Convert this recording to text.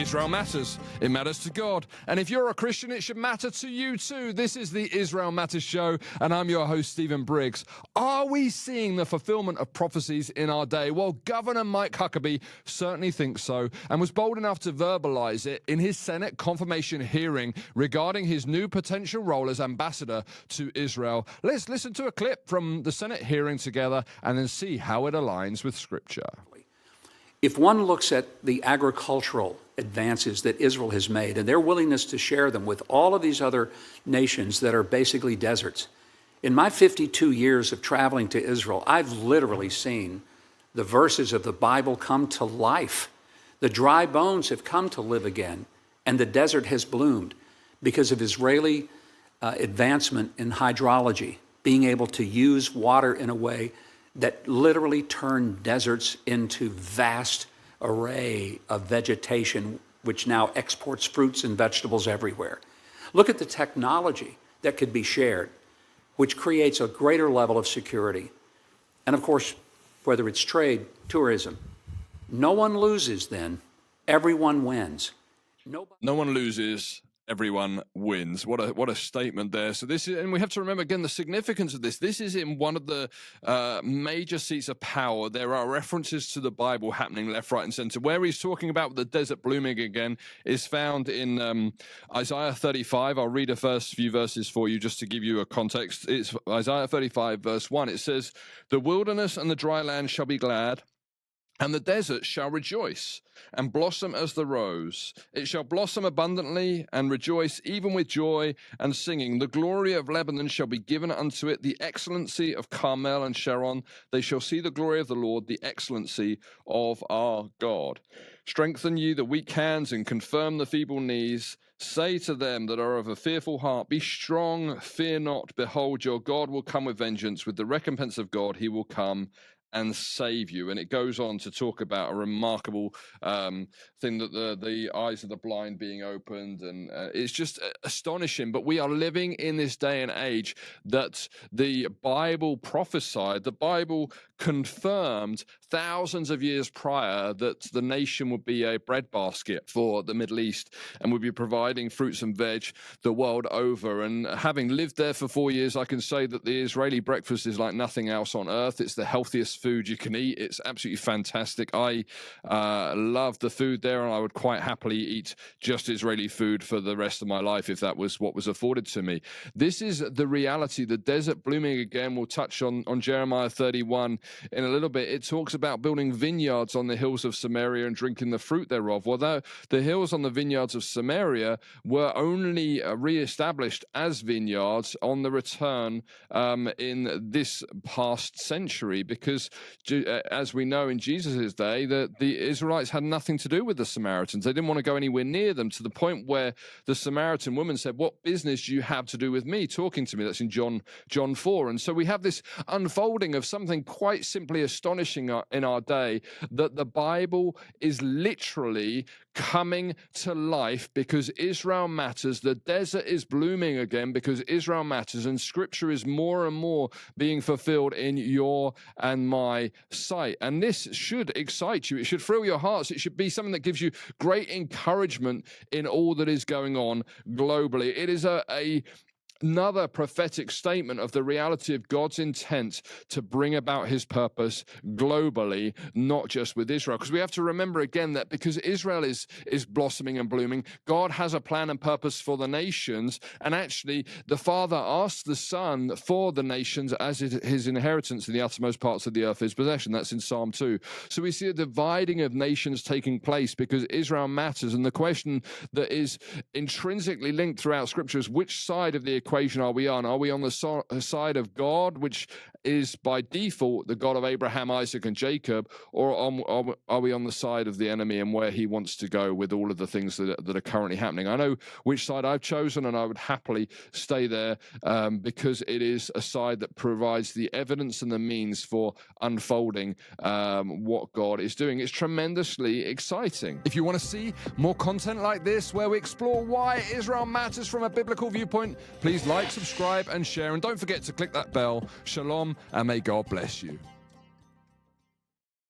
Israel matters. It matters to God. And if you're a Christian, it should matter to you too. This is the Israel Matters Show, and I'm your host, Stephen Briggs. Are we seeing the fulfillment of prophecies in our day? Well, Governor Mike Huckabee certainly thinks so, and was bold enough to verbalize it in his Senate confirmation hearing regarding his new potential role as ambassador to Israel. Let's listen to a clip from the Senate hearing together and then see how it aligns with Scripture. If one looks at the agricultural advances that Israel has made and their willingness to share them with all of these other nations that are basically deserts, in my 52 years of traveling to Israel, I've literally seen the verses of the Bible come to life. The dry bones have come to live again, and the desert has bloomed because of Israeli advancement in hydrology, being able to use water in a way that literally turned deserts into vast array of vegetation, which now exports fruits and vegetables everywhere. Look at the technology that could be shared, which creates a greater level of security. And of course, whether it's trade, tourism, no one loses then, everyone wins. No one loses. Everyone wins. What a statement there. So this is, and we have to remember again the significance of this. This is in one of the major seats of power. There are references to the Bible happening left, right, and center. Where he's talking about the desert blooming again is found in Isaiah 35. I'll read the first few verses for you just to give you a context. It's Isaiah 35, verse 1. It says, "The wilderness and the dry land shall be glad, and the desert shall rejoice and blossom as the rose. It shall blossom abundantly and rejoice even with joy and singing. The glory of Lebanon shall be given unto it, the excellency of Carmel and Sharon. They shall see the glory of the Lord, the excellency of our God. Strengthen ye the weak hands and confirm the feeble knees. Say to them that are of a fearful heart, be strong, fear not. Behold, your God will come with vengeance. With the recompense of God, he will come and save you." And it goes on to talk about a remarkable thing that the eyes of the blind being opened, and it's just astonishing. But we are living in this day and age that the Bible prophesied, the Bible confirmed thousands of years prior that the nation would be a breadbasket for the Middle East and would be providing fruits and veg the world over. And having lived there for 4 years, I can say that the Israeli breakfast is like nothing else on earth. It's the healthiest food you can eat. It's absolutely fantastic. I love the food there, and I would quite happily eat just Israeli food for the rest of my life if that was what was afforded to me. This is the reality. The desert blooming again. We'll touch on Jeremiah 31 in a little bit. It talks about building vineyards on the hills of Samaria and drinking the fruit thereof. Well, the hills on the vineyards of Samaria were only re-established as vineyards on the return in this past century, because as we know in Jesus' day, the Israelites had nothing to do with the Samaritans. They didn't want to go anywhere near them, to the point where the Samaritan woman said, "What business do you have to do with me, talking to me?" That's in John 4. And so we have this unfolding of something quite simply astonishing in our day, that the Bible is literally coming to life because Israel matters. The desert is blooming again because Israel matters, and Scripture is more and more being fulfilled in your and my sight. And this should excite you. It should thrill your hearts. It should be something that gives you great encouragement in all that is going on globally. It is another prophetic statement of the reality of God's intent to bring about his purpose globally, not just with Israel. Because we have to remember again that because Israel is blossoming and blooming, God has a plan and purpose for the nations. And actually, the Father asked the Son for the nations as his inheritance in the uttermost parts of the earth, his possession. That's in Psalm 2. So we see a dividing of nations taking place because Israel matters. And the question that is intrinsically linked throughout Scripture is, which side of the equation are we on? Are we on the side of God, which is by default the God of Abraham, Isaac, and Jacob, or are we on the side of the enemy and where he wants to go with all of the things that are currently happening? I know which side I've chosen, and I would happily stay there because it is a side that provides the evidence and the means for unfolding what God is doing. It's tremendously exciting. If you want to see more content like this, where we explore why Israel matters from a biblical viewpoint, please like, subscribe, and share. And don't forget to click that bell. Shalom, and may God bless you.